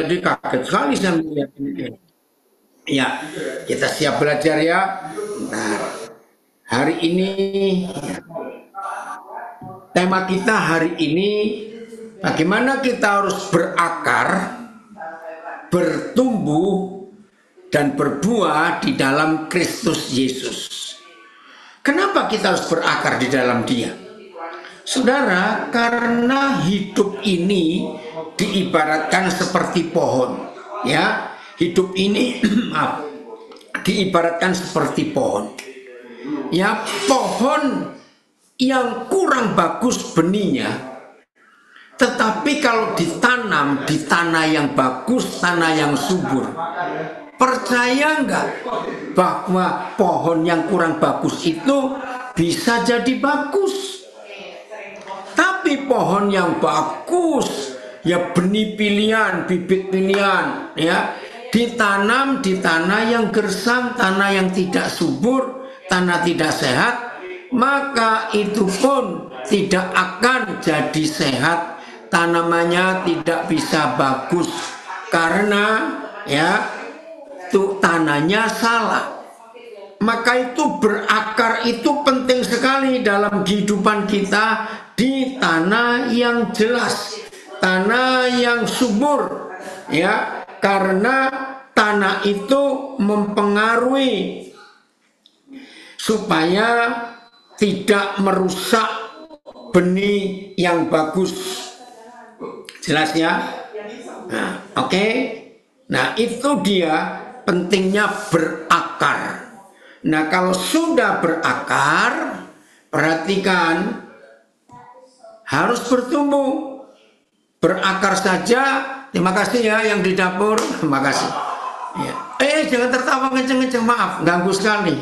Jadi kaget sekali saya melihat ini. Ya, kita siap belajar ya. Nah, hari ini tema kita hari ini bagaimana kita harus berakar, bertumbuh dan berbuah di dalam Kristus Yesus. Kenapa kita harus berakar di dalam Dia? Saudara, karena hidup ini diibaratkan seperti pohon, ya. Hidup ini maaf, diibaratkan seperti pohon. Ya, pohon yang kurang bagus benihnya, tetapi kalau ditanam di tanah yang bagus, tanah yang subur, percaya nggak bahwa pohon yang kurang bagus itu bisa jadi bagus? Tapi pohon yang bagus, ya benih pilihan, bibit pilihan, ya ditanam di tanah yang gersang, tanah yang tidak subur, tanah tidak sehat, maka itu pun tidak akan jadi sehat, tanamannya tidak bisa bagus karena ya itu tanahnya salah. Maka itu berakar itu penting sekali dalam kehidupan kita di tanah yang jelas, tanah yang subur, ya, karena tanah itu mempengaruhi supaya tidak merusak benih yang bagus. Jelas ya? Nah, oke. Nah, itu dia pentingnya berakar. Nah, kalau sudah berakar, perhatikan, harus bertumbuh. Berakar saja. Terima kasih ya yang di dapur. Terima kasih. Ya. Jangan tertawa kenceng-kenceng, maaf, ganggu sekali.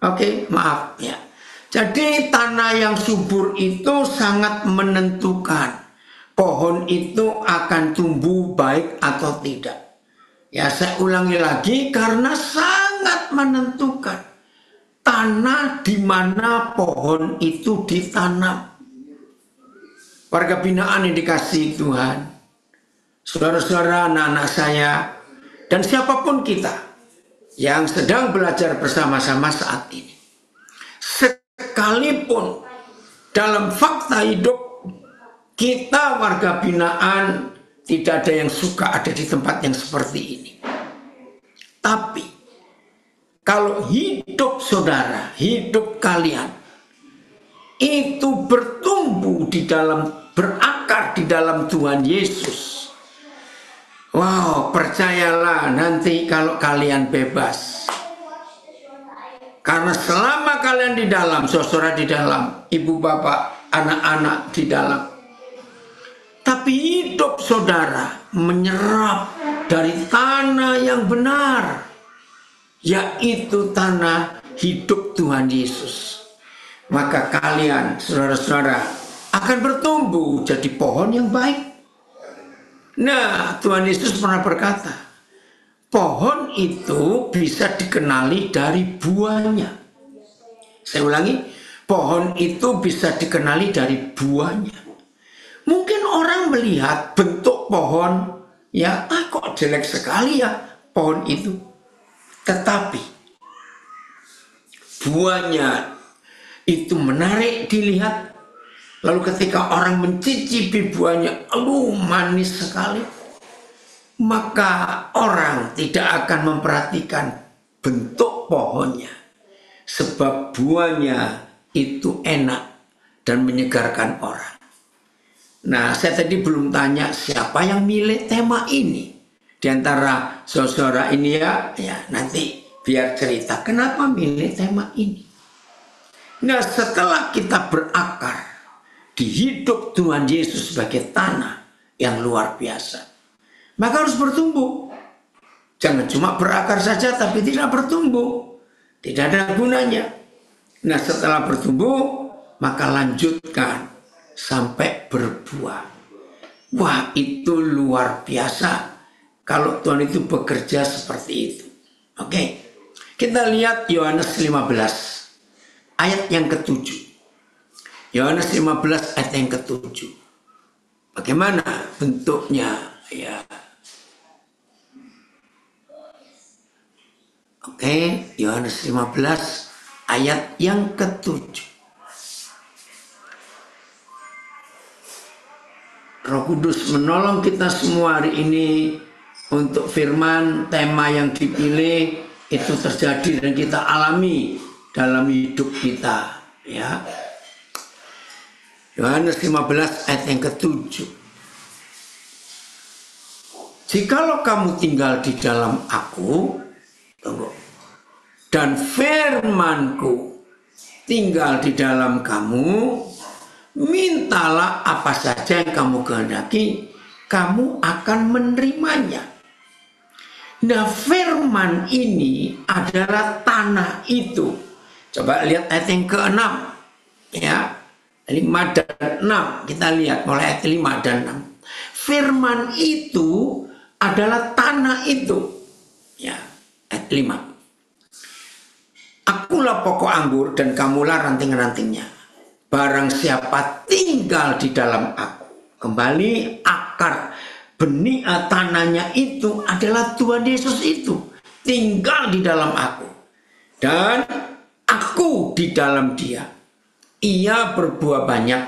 Oke, maaf ya. Jadi tanah yang subur itu sangat menentukan pohon itu akan tumbuh baik atau tidak. Ya, saya ulangi lagi karena sangat menentukan tanah di mana pohon itu ditanam. Warga binaan yang dikasihi Tuhan, saudara-saudara, anak-anak saya, dan siapapun kita yang sedang belajar bersama-sama saat ini, sekalipun dalam fakta hidup kita warga binaan tidak ada yang suka ada di tempat yang seperti ini. Tapi kalau hidup saudara, hidup kalian itu bertumbuh di dalam, berakar di dalam Tuhan Yesus, wow, percayalah nanti kalau kalian bebas. Karena selama kalian di dalam, saudara di dalam, ibu bapak, anak-anak di dalam, tapi hidup saudara menyerap dari tanah yang benar, yaitu tanah hidup Tuhan Yesus. Maka kalian, saudara-saudara, akan bertumbuh jadi pohon yang baik. Nah, Tuhan Yesus pernah berkata, pohon itu bisa dikenali dari buahnya. Saya ulangi, pohon itu bisa dikenali dari buahnya. Mungkin orang melihat bentuk pohon, ya, kok jelek sekali ya pohon itu. Tetapi buahnya itu menarik dilihat. Lalu ketika orang mencicipi buahnya, aduh manis sekali. Maka orang tidak akan memperhatikan bentuk pohonnya. Sebab buahnya itu enak dan menyegarkan orang. Nah, saya tadi belum tanya siapa yang milih tema ini. Di antara saudara ini ya nanti biar cerita kenapa milih tema ini. Nah, setelah kita berakar di hidup Tuhan Yesus sebagai tanah yang luar biasa, maka harus bertumbuh. Jangan cuma berakar saja tapi tidak bertumbuh. Tidak ada gunanya. Nah, setelah bertumbuh, maka lanjutkan sampai berbuah. Wah, itu luar biasa kalau Tuhan itu bekerja seperti itu. Oke, kita lihat Yohanes 15 ayat yang ke-7. Yohanes 15 ayat yang ke-7. Bagaimana bentuknya? Ya, Oke, Yohanes 15 ayat yang ke-7. Roh Kudus menolong kita semua hari ini untuk firman, tema yang dipilih itu terjadi dan kita alami dalam hidup kita, ya. Yohanes 15 ayat yang ke-7. Jikalau kamu tinggal di dalam aku, dan firmanku tinggal di dalam kamu, mintalah apa saja yang kamu kehendaki, kamu akan menerimanya. Nah, firman ini adalah tanah itu. Coba lihat ayat yang ke-6, ya, 5 dan 6. Kita lihat mulai ayat 5 dan 6. Firman itu adalah tanah itu, ya, ayat 5. Akulah pokok anggur dan kamulah ranting-rantingnya. Barang siapa tinggal di dalam aku. Kembali akar benih tanahnya itu adalah Tuhan Yesus itu. Tinggal di dalam aku. Dan aku di dalam dia. Ia berbuah banyak.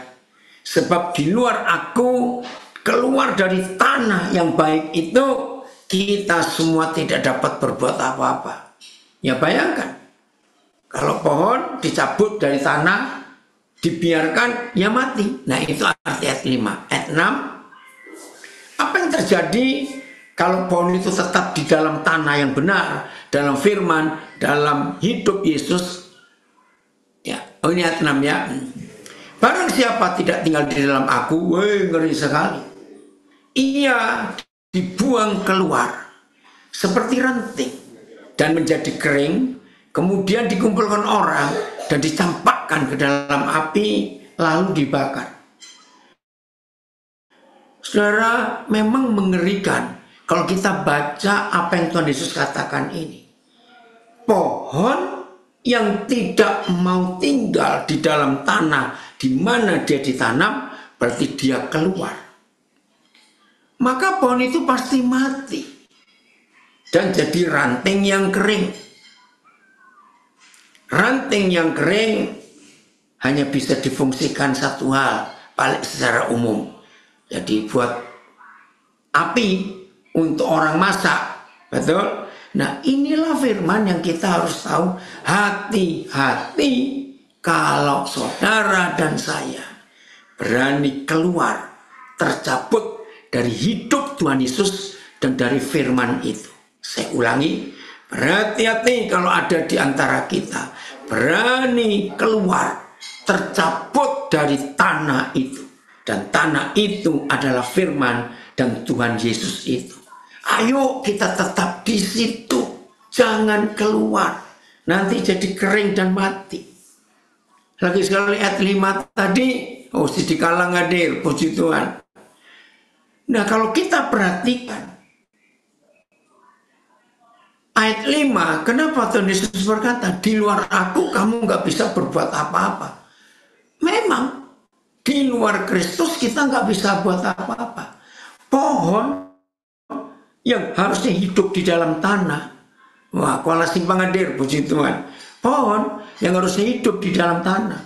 Sebab di luar aku, keluar dari tanah yang baik itu, kita semua tidak dapat berbuat apa-apa. Ya bayangkan. Kalau pohon dicabut dari tanah, dibiarkan, ya mati. Nah itu arti ayat 5. Ayat 6, apa yang terjadi kalau pohon itu tetap di dalam tanah yang benar, dalam firman, dalam hidup Yesus? Ya, oh ini ayat 6 ya. Barang siapa tidak tinggal di dalam aku, ngeri sekali. Ia dibuang keluar seperti ranting dan menjadi kering. Kemudian dikumpulkan orang dan dicampakkan ke dalam api lalu dibakar. Saudara, memang mengerikan kalau kita baca apa yang Tuhan Yesus katakan ini. Pohon yang tidak mau tinggal di dalam tanah di mana dia ditanam, berarti dia keluar. Maka pohon itu pasti mati dan jadi ranting yang kering. Ranting yang kering hanya bisa difungsikan satu hal, paling secara umum. Jadi buat api untuk orang masak, betul? Nah inilah firman yang kita harus tahu. Hati-hati kalau saudara dan saya berani keluar, tercabut dari hidup Tuhan Yesus dan dari firman itu. Saya ulangi, berhati-hati kalau ada di antara kita berani keluar, tercabut dari tanah itu. Dan tanah itu adalah firman dan Tuhan Yesus itu. Ayo kita tetap di situ, jangan keluar. Nanti jadi kering dan mati. Lagi sekali ayat 5 tadi, oh si dikalang hadir, puji Tuhan. Nah kalau kita perhatikan, ayat 5, kenapa Tuhan Yesus berkata, di luar aku kamu nggak bisa berbuat apa-apa. Memang, di luar Kristus kita nggak bisa buat apa-apa. Pohon yang harusnya hidup di dalam tanah, wah, kuala simpang hadir, puji Tuhan. Pohon yang harusnya hidup di dalam tanah,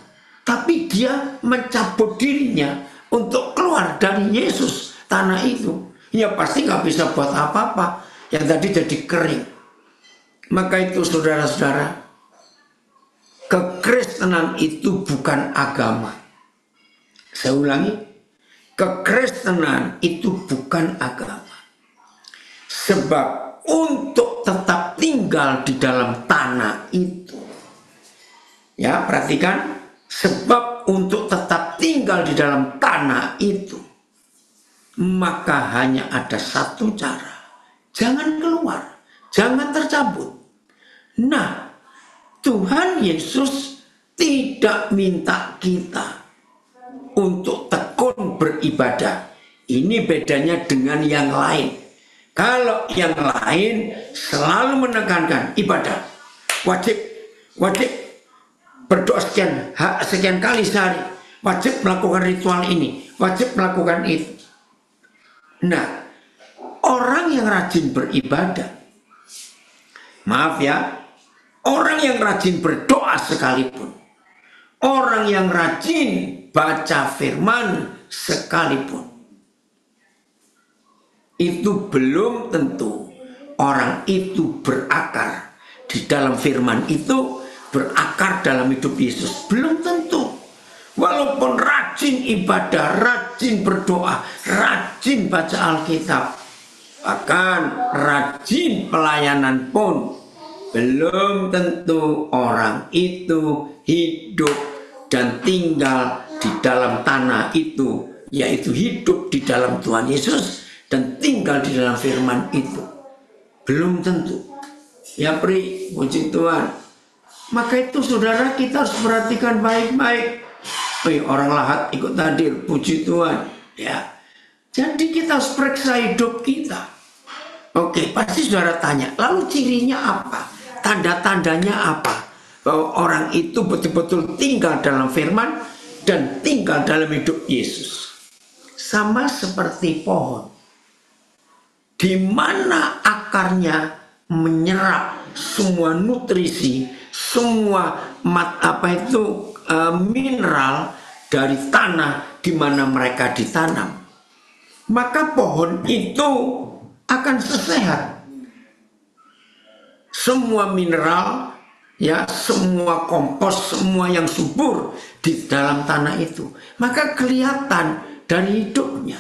tapi dia mencabut dirinya untuk keluar dari Yesus, tanah itu. Ya pasti nggak bisa buat apa-apa. Yang tadi jadi kering. Maka itu saudara-saudara, kekristenan itu bukan agama. Saya ulangi, kekristenan itu bukan agama. Sebab untuk tetap tinggal di dalam tanah itu, ya perhatikan, sebab untuk tetap tinggal di dalam tanah itu, maka hanya ada satu cara, jangan keluar. Jangan tercabut. Nah, Tuhan Yesus tidak minta kita untuk tekun beribadah. Ini bedanya dengan yang lain. Kalau yang lain selalu menekankan ibadah. Wajib berdoa sekian kali sehari. Wajib melakukan ritual ini. Wajib melakukan itu. Nah, orang yang rajin beribadah Maaf ya, orang yang rajin berdoa sekalipun, orang yang rajin baca firman sekalipun, itu belum tentu orang itu berakar di dalam firman itu, berakar dalam hidup Yesus. Belum tentu. Walaupun rajin ibadah, rajin berdoa, rajin baca Alkitab, bahkan rajin pelayanan pun, belum tentu orang itu hidup dan tinggal di dalam tanah itu, yaitu hidup di dalam Tuhan Yesus dan tinggal di dalam firman itu. Belum tentu. Ya Pri, puji Tuhan. Maka itu saudara, kita harus perhatikan baik-baik. Orang lahat ikut hadir, puji Tuhan. Ya. Jadi kita harus periksa hidup kita. Oke, pasti saudara tanya, lalu cirinya apa? Tanda-tandanya apa? Bahwa orang itu betul-betul tinggal dalam firman dan tinggal dalam hidup Yesus. Sama seperti pohon, di mana akarnya menyerap semua nutrisi, semua mineral dari tanah di mana mereka ditanam. Maka pohon itu akan sehat. Semua mineral, ya, semua kompos, semua yang subur di dalam tanah itu, maka kelihatan dari hidupnya.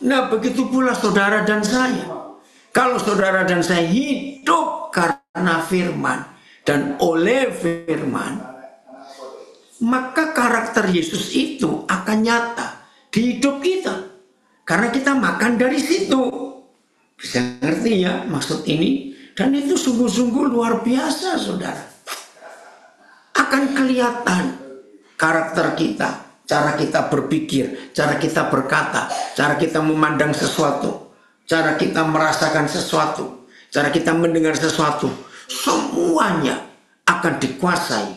Nah, begitu pula saudara dan saya. Kalau saudara dan saya hidup karena firman dan oleh firman, maka karakter Yesus itu akan nyata di hidup kita. Karena kita makan dari situ. Bisa ngerti ya maksud ini? Dan itu sungguh-sungguh luar biasa, saudara. Akan kelihatan karakter kita, cara kita berpikir, cara kita berkata, cara kita memandang sesuatu, cara kita merasakan sesuatu, cara kita mendengar sesuatu. Semuanya akan dikuasai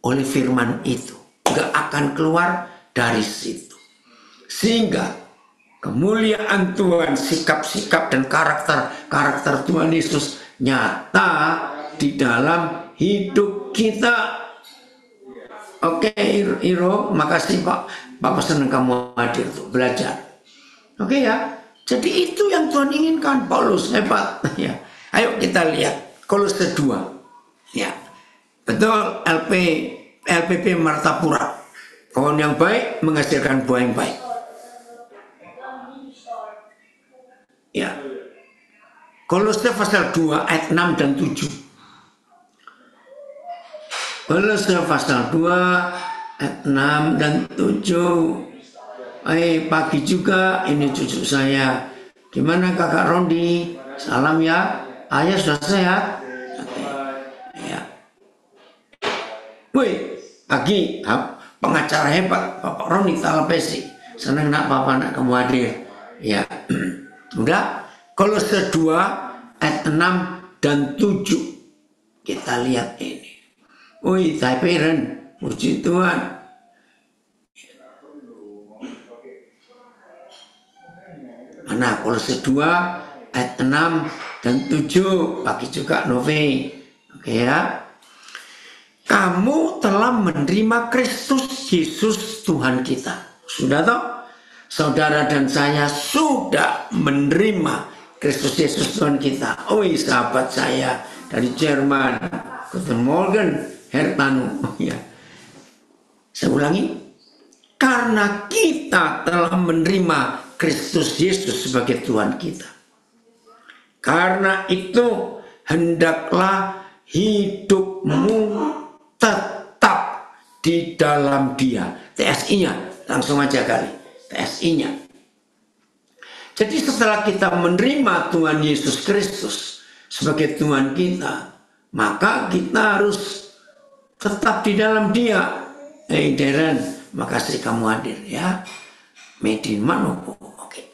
oleh firman itu. Gak akan keluar dari situ. Sehingga kemuliaan Tuhan, sikap-sikap dan karakter Tuhan Yesus nyata di dalam hidup kita. Oke, Iro, makasih Pak. Bapak senang kamu hadir tuh belajar. Oke ya. Jadi itu yang Tuhan inginkan. Paulus hebat ya. Ayo kita lihat Kolose 2. Ya. Betul, LPP Martapura. Pohon yang baik menghasilkan buah yang baik. Ya. Kolose pasal 2 ayat 6 dan 7. Kolose pasal 2 ayat 6 dan 7. Pagi juga ini cucu saya. Gimana kakak Rondi? Salam ya. Ayah sudah sehat? Oke. Ya. Woi, pagi pengacara hebat Bapak Rondi Talapesi. Senang nak Bapak nak kamu hadir. Ya. Udah, Kolose 2 ayat 6 dan 7. Kita lihat ini. Woi, Taipiren, puji Tuhan. Mana Kolose 2 ayat 6 dan 7. Pagi juga Novi. Oke ya. Kamu telah menerima Kristus Yesus Tuhan kita. Sudah toh? Saudara dan saya sudah menerima Kristus Yesus Tuhan kita. Oi, sahabat saya dari Jerman, Guten Morgen, Herr Tanu. Ya. Saya ulangi. Karena kita telah menerima Kristus Yesus sebagai Tuhan kita. Karena itu hendaklah hidupmu tetap di dalam Dia. TSI-nya langsung aja kali. TSI-nya. Jadi setelah kita menerima Tuhan Yesus Kristus sebagai Tuhan kita, maka kita harus tetap di dalam Dia. Deren, makasih kamu hadir ya. Medin Manopo. Oke.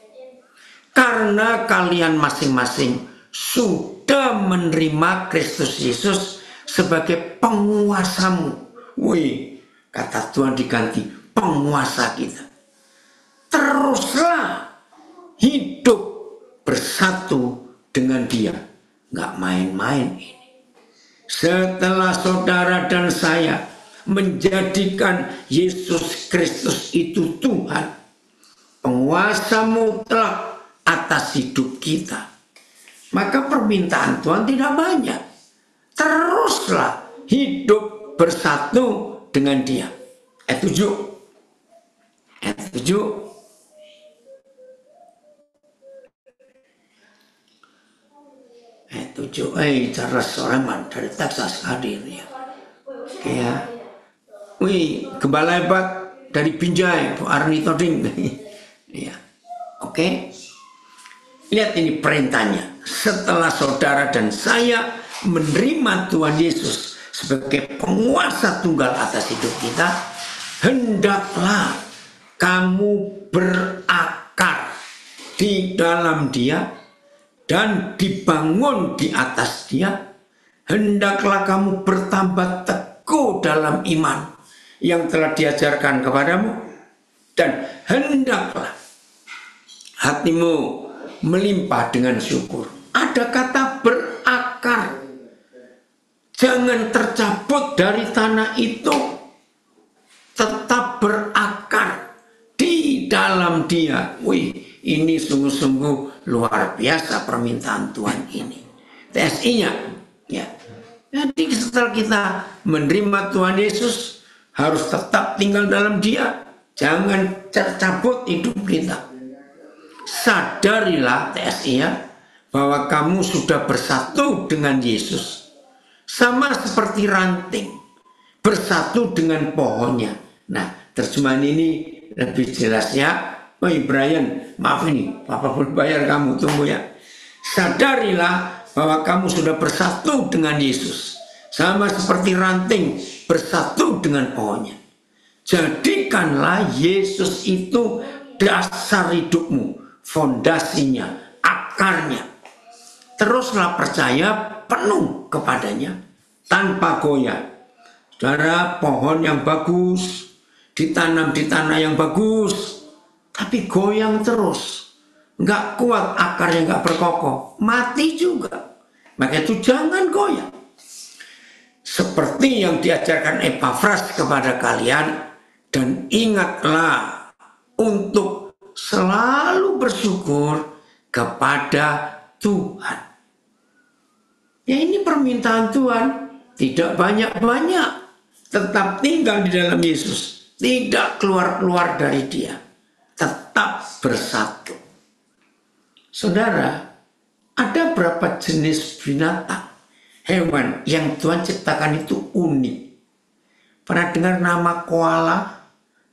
Karena kalian masing-masing sudah menerima Kristus Yesus sebagai penguasamu. Wih, kata Tuhan diganti penguasa kita. Teruslah hidup bersatu dengan Dia. Nggak main-main ini. Setelah saudara dan saya menjadikan Yesus Kristus itu Tuhan, penguasa mutlak atas hidup kita, maka permintaan Tuhan tidak banyak. Teruslah hidup bersatu dengan Dia. Ayat 7. Ayat 7. Ayat 7. Charles Soleman dari Texas hadir ya. Ya. Wih, gembala hebat dari Binjai, Bu Arni Toding. Ya. Oke. Lihat ini perintahnya. Setelah saudara dan saya menerima Tuhan Yesus sebagai penguasa tunggal atas hidup kita, hendaklah kamu berakar di dalam Dia dan dibangun di atas Dia. Hendaklah kamu bertambah teguh dalam iman yang telah diajarkan kepadamu, dan hendaklah hatimu melimpah dengan syukur. Ada kata berakar. Jangan tercabut dari tanah itu. Tetap berakar di dalam Dia. Wih, ini sungguh-sungguh luar biasa permintaan Tuhan ini. TSI-nya, ya. Jadi setelah kita menerima Tuhan Yesus, harus tetap tinggal dalam Dia. Jangan tercabut hidup kita. Sadarilah TSI ya, bahwa kamu sudah bersatu dengan Yesus. Sama seperti ranting bersatu dengan pohonnya. Nah, terjemahan ini lebih jelas ya. Oh Brian, maaf ini, Papa belum bayar kamu, tunggu ya. Sadarilah bahwa kamu sudah bersatu dengan Yesus. Sama seperti ranting bersatu dengan pohonnya. Jadikanlah Yesus itu dasar hidupmu, fondasinya, akarnya. Teruslah percaya penuh kepadanya tanpa goyah. Saudara, pohon yang bagus ditanam di tanah yang bagus, tapi goyang terus, nggak kuat, akarnya nggak berkokoh, mati juga. Maka itu jangan goyah. Seperti yang diajarkan Epafras kepada kalian, dan ingatlah untuk selalu bersyukur kepada Tuhan. Ya, ini permintaan Tuhan. Tidak banyak-banyak. Tetap tinggal di dalam Yesus. Tidak keluar-keluar dari Dia. Tetap bersatu. Saudara, ada berapa jenis binatang, hewan yang Tuhan ciptakan itu unik. Pernah dengar nama koala?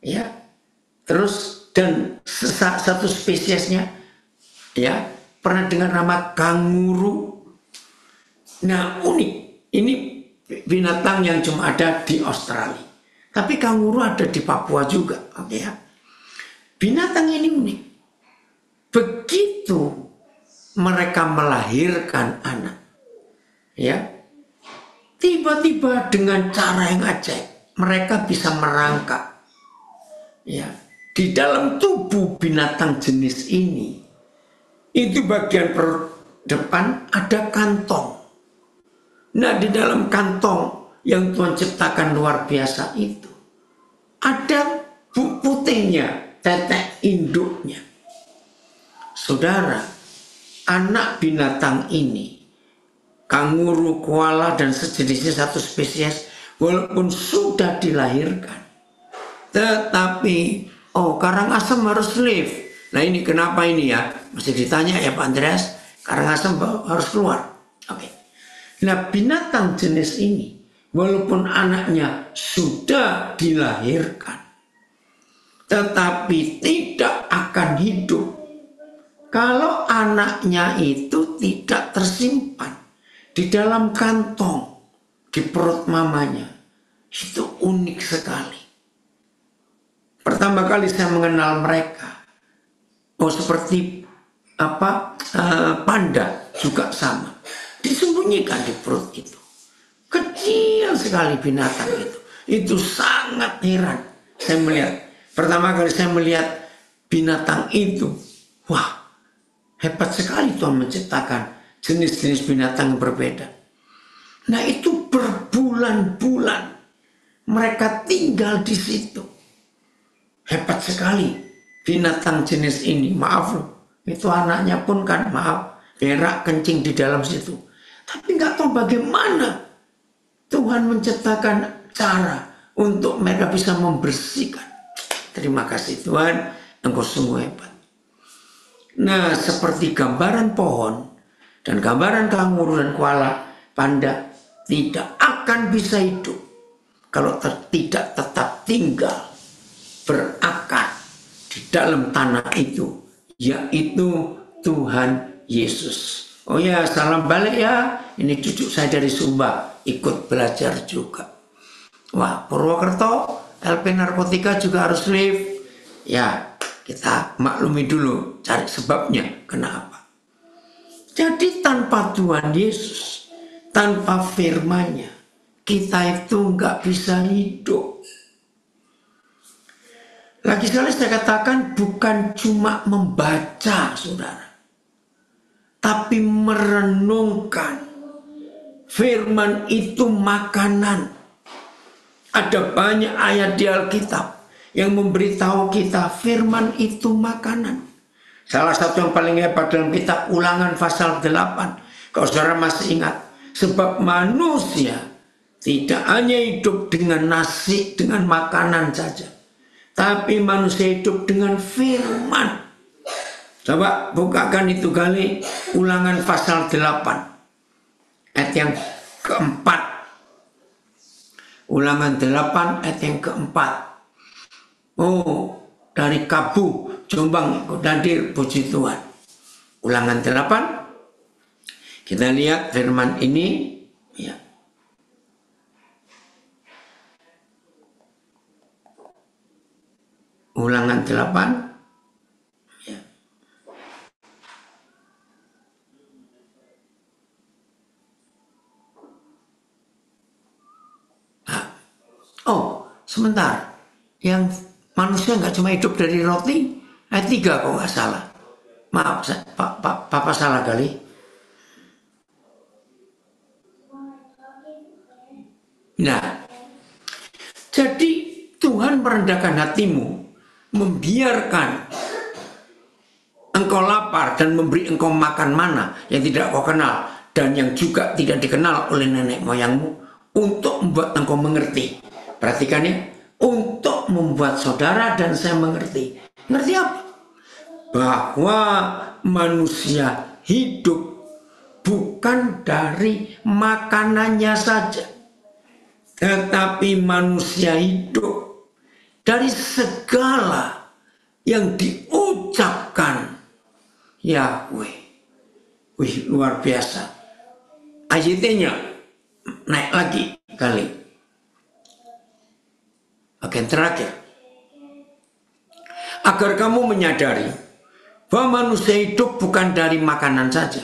Ya. Terus, dan satu spesiesnya, ya. Pernah dengar nama kanguru? Nah, unik. Ini binatang yang cuma ada di Australia. Tapi kanguru ada di Papua juga. Oke ya. Binatang ini unik. Begitu mereka melahirkan anak, ya, tiba-tiba dengan cara yang ajaib mereka bisa merangkak. Ya, di dalam tubuh binatang jenis ini, itu bagian perut depan ada kantong. Nah, di dalam kantong yang Tuhan ciptakan luar biasa itu, ada putihnya, tetek induknya. Saudara, anak binatang ini, kanguru, koala, dan sejenisnya satu spesies, walaupun sudah dilahirkan, tetapi, Karangasem harus live. Nah, ini kenapa ini ya? Masih ditanya ya Pak Andreas, Karangasem harus keluar. Oke. Nah, binatang jenis ini, walaupun anaknya sudah dilahirkan, tetapi tidak akan hidup kalau anaknya itu tidak tersimpan di dalam kantong di perut mamanya. Itu unik sekali. Pertama kali saya mengenal mereka, seperti panda juga sama, disembunyikan di perut itu. Kecil sekali binatang itu. Itu sangat heran. Saya melihat, pertama kali saya melihat binatang itu, wah, hebat sekali Tuhan menciptakan jenis-jenis binatang yang berbeda. Nah itu berbulan-bulan mereka tinggal di situ. Hebat sekali binatang jenis ini. Maaf loh, itu anaknya pun kan maaf, berak kencing di dalam situ. Tapi nggak tahu bagaimana Tuhan menciptakan cara untuk mereka bisa membersihkan. Terima kasih Tuhan, Engkau sungguh hebat. Nah, seperti gambaran pohon dan gambaran kanguru dan koala, panda tidak akan bisa hidup kalau tidak tetap tinggal berakar di dalam tanah itu, yaitu Tuhan Yesus. Oh ya, salam balik ya. Ini cucu saya dari Sumba, ikut belajar juga. Wah, Purwokerto, LP Narkotika juga harus live. Ya, kita maklumi dulu, cari sebabnya, kenapa. Jadi tanpa Tuhan Yesus, tanpa firman-Nya, kita itu nggak bisa hidup. Lagi sekali saya katakan bukan cuma membaca, saudara, tapi merenungkan. Firman itu makanan. Ada banyak ayat di Alkitab yang memberitahu kita firman itu makanan. Salah satu yang paling hebat dalam kitab Ulangan pasal 8. Kalau saudara masih ingat. Sebab manusia tidak hanya hidup dengan nasi, dengan makanan saja. Tapi manusia hidup dengan firman. Coba bukakan itu kali Ulangan pasal 8. Ayat yang keempat. Ulangan 8 ayat yang keempat. Oh, dari Kabu, Jombang, Dadir, puji Tuhan. Ulangan 8. Kita lihat firman ini. Ya. Ulangan 8. Oh, sebentar. Yang manusia nggak cuma hidup dari roti, ayat 3 kok nggak salah. Maaf, Papa salah kali. Nah, jadi Tuhan merendahkan hatimu, membiarkan engkau lapar dan memberi engkau makan mana yang tidak kau kenal dan yang juga tidak dikenal oleh nenek moyangmu untuk membuat engkau mengerti. Perhatikan ya, untuk membuat saudara dan saya mengerti. Ngerti apa? Bahwa manusia hidup bukan dari makanannya saja, tetapi manusia hidup dari segala yang diucapkan Yahweh. Wih, luar biasa. Ayatnya naik lagi kali. Bagian terakhir. Agar kamu menyadari bahwa manusia hidup bukan dari makanan saja,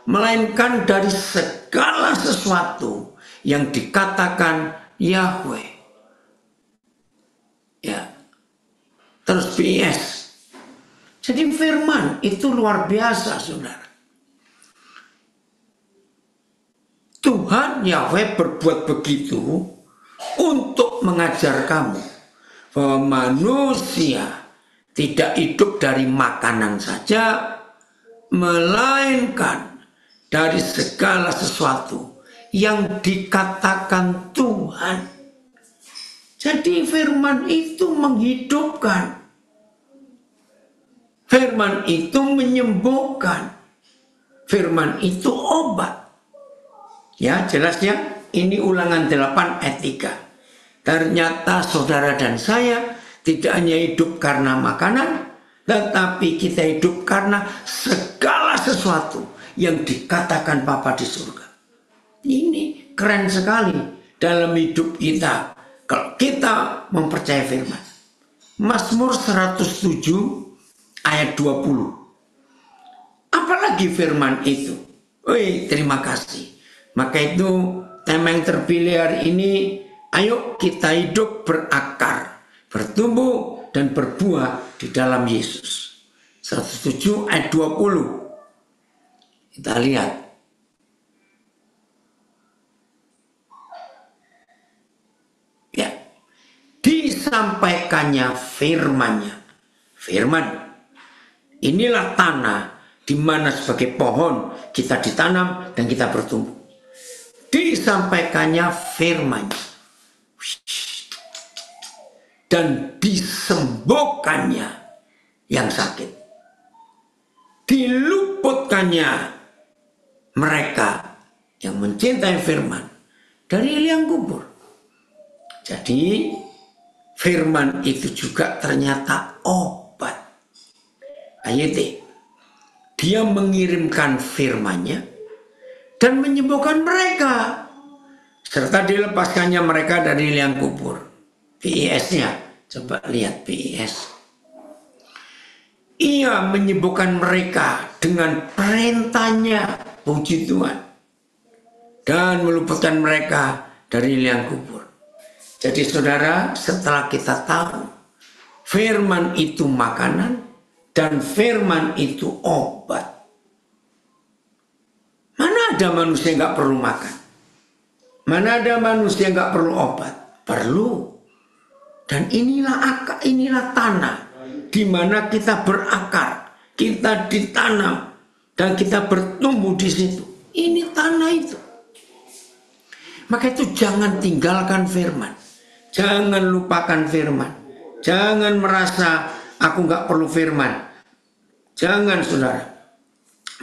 melainkan dari segala sesuatu yang dikatakan Yahweh. Ya. Terus BS. Jadi firman itu luar biasa, saudara. Tuhan Yahweh berbuat begitu untuk mengajar kamu bahwa manusia tidak hidup dari makanan saja, melainkan dari segala sesuatu yang dikatakan Tuhan. Jadi firman itu menghidupkan. Firman itu menyembuhkan. Firman itu obat. Ya, jelas ya. Ini Ulangan 8 ayat 3. Ternyata saudara dan saya tidak hanya hidup karena makanan, tetapi kita hidup karena segala sesuatu yang dikatakan Bapa di surga. Ini keren sekali dalam hidup kita kalau kita mempercayai firman. Mazmur 107 ayat 20. Apalagi firman itu. Wih, terima kasih. Maka itu tema yang terpilih hari ini, ayo kita hidup berakar, bertumbuh dan berbuah di dalam Yesus. 107 ayat 20. Kita lihat. disampaikannya firman-Nya. Firman, inilah tanah di mana sebagai pohon kita ditanam dan kita bertumbuh. Disampaikannya firman-Nya. Dan disembuhkannya yang sakit. Diluputkannya mereka yang mencintai firman dari liang kubur. Jadi firman itu juga ternyata obat. Ayat dia mengirimkan firman-Nya dan menyembuhkan mereka serta dilepaskannya mereka dari liang kubur. PIS-nya, coba lihat PIS. Ia menyembuhkan mereka dengan perintah-Nya, puji Tuhan, dan meluputkan mereka dari liang kubur. Jadi saudara, setelah kita tahu firman itu makanan dan firman itu obat. Mana ada manusia yang gak perlu makan? Mana ada manusia yang gak perlu obat? Perlu. Dan inilah tanah di mana kita berakar, kita ditanam dan kita bertumbuh di situ. Ini tanah itu. Maka itu jangan tinggalkan firman. Jangan lupakan firman. Jangan merasa aku nggak perlu firman. Jangan, saudara.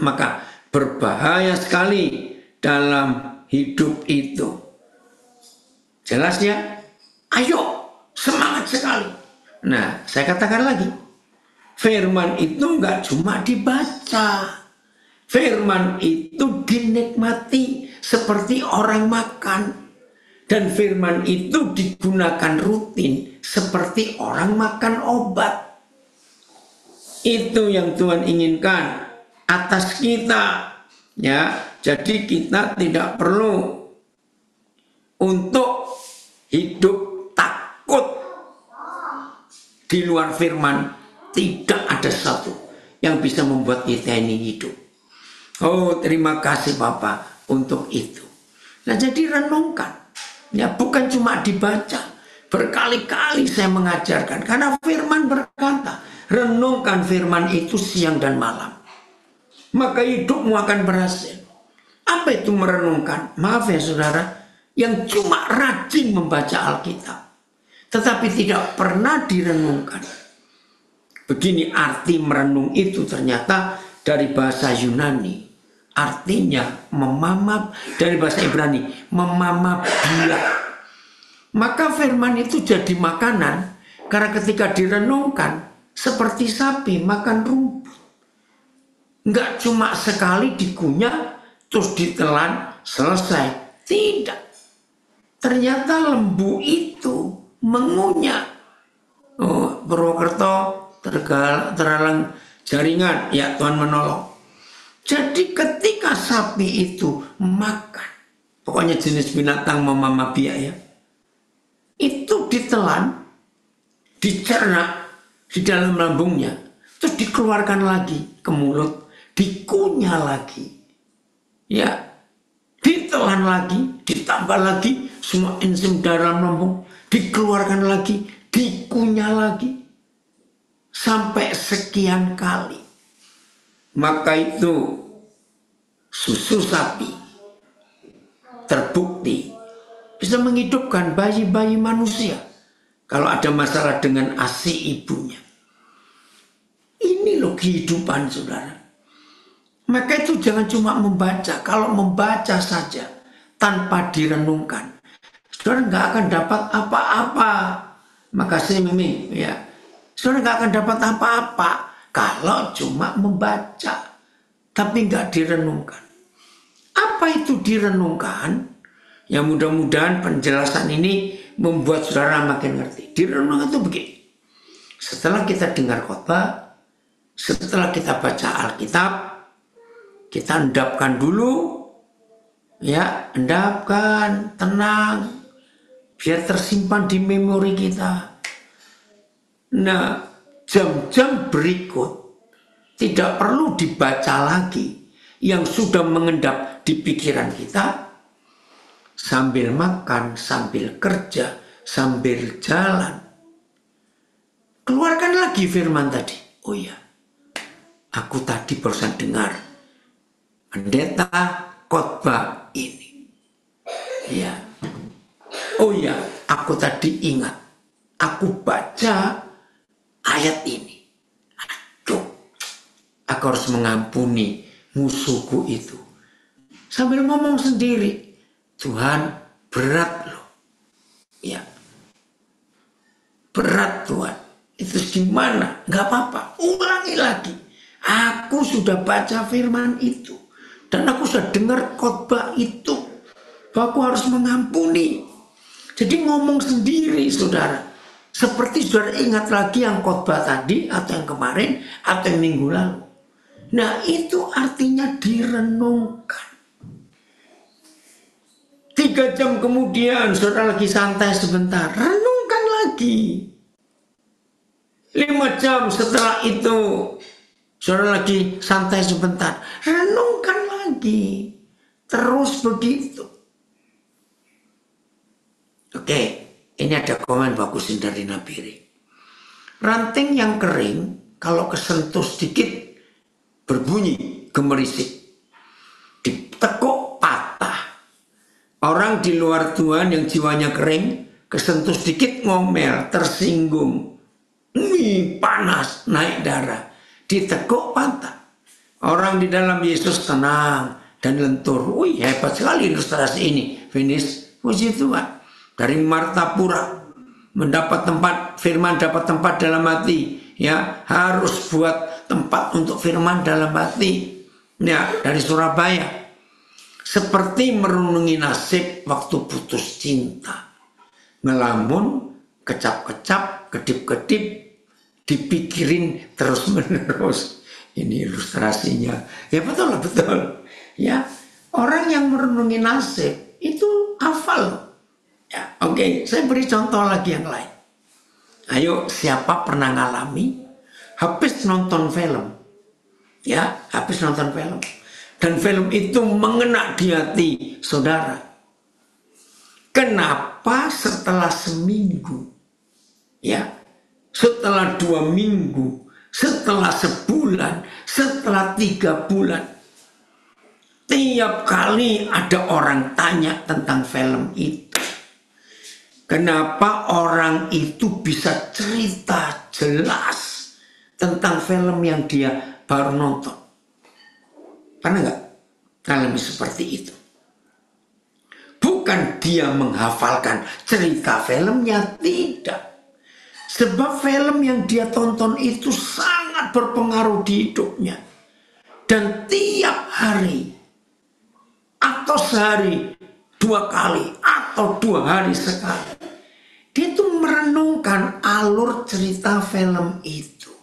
Maka berbahaya sekali dalam hidup itu. Jelas ya? Ayo, semangat sekali. Nah, saya katakan lagi. Firman itu nggak cuma dibaca. Firman itu dinikmati seperti orang makan. Dan firman itu digunakan rutin seperti orang makan obat. Itu yang Tuhan inginkan atas kita. Ya, jadi kita tidak perlu untuk hidup takut di luar firman. Tidak ada satu yang bisa membuat kita ini hidup. Oh, terima kasih Bapak untuk itu. Nah, jadi renungkan. Ya, bukan cuma dibaca. Berkali-kali saya mengajarkan. Karena firman berkata, renungkan firman itu siang dan malam. Maka hidupmu akan berhasil. Apa itu merenungkan? Maaf ya saudara, yang cuma rajin membaca Alkitab, tetapi tidak pernah direnungkan. Begini arti merenung itu ternyata dari bahasa Yunani. Artinya memamap, dari bahasa Ibrani memamap dia. Maka firman itu jadi makanan karena ketika direnungkan seperti sapi makan rumput. Enggak cuma sekali dikunyah terus ditelan selesai. Tidak. Ternyata lembu itu mengunyah. Oh, Purwokerto terhalang jaringan. Ya, Tuhan menolong. Jadi ketika sapi itu makan, pokoknya jenis binatang memamabia ya, itu ditelan, dicerna di dalam lambungnya, terus dikeluarkan lagi ke mulut, dikunyah lagi, ya, ditelan lagi, ditambah lagi semua enzim dalam lambung, dikeluarkan lagi, dikunyah lagi, sampai sekian kali. Maka itu susu sapi terbukti bisa menghidupkan bayi-bayi manusia kalau ada masalah dengan ASI ibunya. Ini loh kehidupan saudara. Maka itu jangan cuma membaca. Kalau membaca saja tanpa direnungkan, saudara nggak akan dapat apa-apa. Makasih Mimi ya. Saudara nggak akan dapat apa-apa kalau cuma membaca, tapi nggak direnungkan. Apa itu direnungkan? Ya mudah-mudahan penjelasan ini membuat saudara makin ngerti. Direnungkan itu begini. Setelah kita dengar khotbah, setelah kita baca Alkitab, kita endapkan dulu. Ya, endapkan, tenang. Biar tersimpan di memori kita. Nah, jam-jam berikut tidak perlu dibaca lagi yang sudah mengendap di pikiran kita. Sambil makan, sambil kerja, sambil jalan, keluarkan lagi firman tadi. Oh iya, aku tadi barusan dengar pendeta khotbah ini. Ya. Oh iya, aku tadi ingat. Aku baca ayat ini. Aduh, aku harus mengampuni musuhku itu. Sambil ngomong sendiri, Tuhan berat loh. Ya, berat Tuhan. Itu gimana? Gak apa-apa, ulangi lagi. Aku sudah baca firman itu. Dan aku sudah dengar khotbah itu. Bahwa aku harus mengampuni. Jadi ngomong sendiri saudara. Seperti saudara ingat lagi yang khotbah tadi, atau yang kemarin, atau yang minggu lalu. Nah itu artinya direnungkan. 3 jam kemudian saudara lagi santai sebentar, renungkan lagi. 5 jam setelah itu saudara lagi santai sebentar, renungkan lagi. Terus begitu. Oke, ini ada komen bagus dari Nabiri. Ranting yang kering kalau kesentuh sedikit berbunyi gemerisik, ditekuk patah. Orang di luar Tuhan yang jiwanya kering, kesentuh sedikit ngomel, tersinggung, panas, naik darah, ditekuk patah. Orang di dalam Yesus tenang dan lentur. Wih, hebat sekali ilustrasi ini. Finish, puji Tuhan. Dari Martapura mendapat tempat, firman dapat tempat dalam hati. Ya, harus buat tempat untuk firman dalam hati. Ya, dari Surabaya. Seperti merenungi nasib waktu putus cinta. Ngelamun, kecap-kecap, kedip-kedip, dipikirin terus-menerus. Ini ilustrasinya. Ya betul. Ya, orang yang merenungi nasib itu hafal. Ya, oke, saya beri contoh lagi yang lain. Ayo, siapa pernah ngalami habis nonton film? Ya, habis nonton film. Dan film itu mengena di hati saudara. Kenapa setelah seminggu, ya, setelah 2 minggu, setelah sebulan, setelah 3 bulan, tiap kali ada orang tanya tentang film itu. Kenapa orang itu bisa cerita jelas tentang film yang dia baru nonton? Pernah nggak ngalami seperti itu? Bukan dia menghafalkan cerita filmnya, tidak. Sebab film yang dia tonton itu sangat berpengaruh di hidupnya. Dan tiap hari, atau sehari 2 kali, atau 2 hari sekali, dia itu merenungkan alur cerita film itu.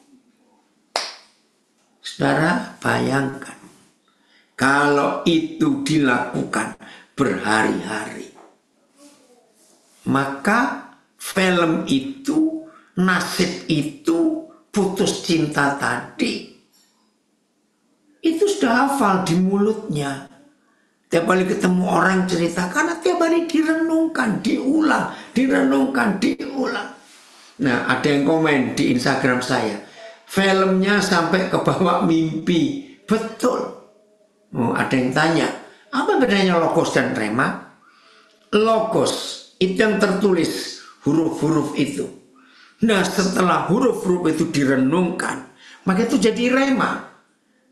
Saudara, bayangkan. Kalau itu dilakukan berhari-hari, maka film itu, nasib itu, putus cinta tadi, itu sudah hafal di mulutnya. Tiap kali ketemu orang cerita, karena tiap hari direnungkan, diulang, direnungkan, diulang. Nah, ada yang komen di Instagram saya, filmnya sampai ke bawah mimpi. Betul. Ada yang tanya, apa bedanya logos dan rema? Logos itu yang tertulis, huruf-huruf itu. Nah, setelah huruf-huruf itu direnungkan, maka itu jadi rema.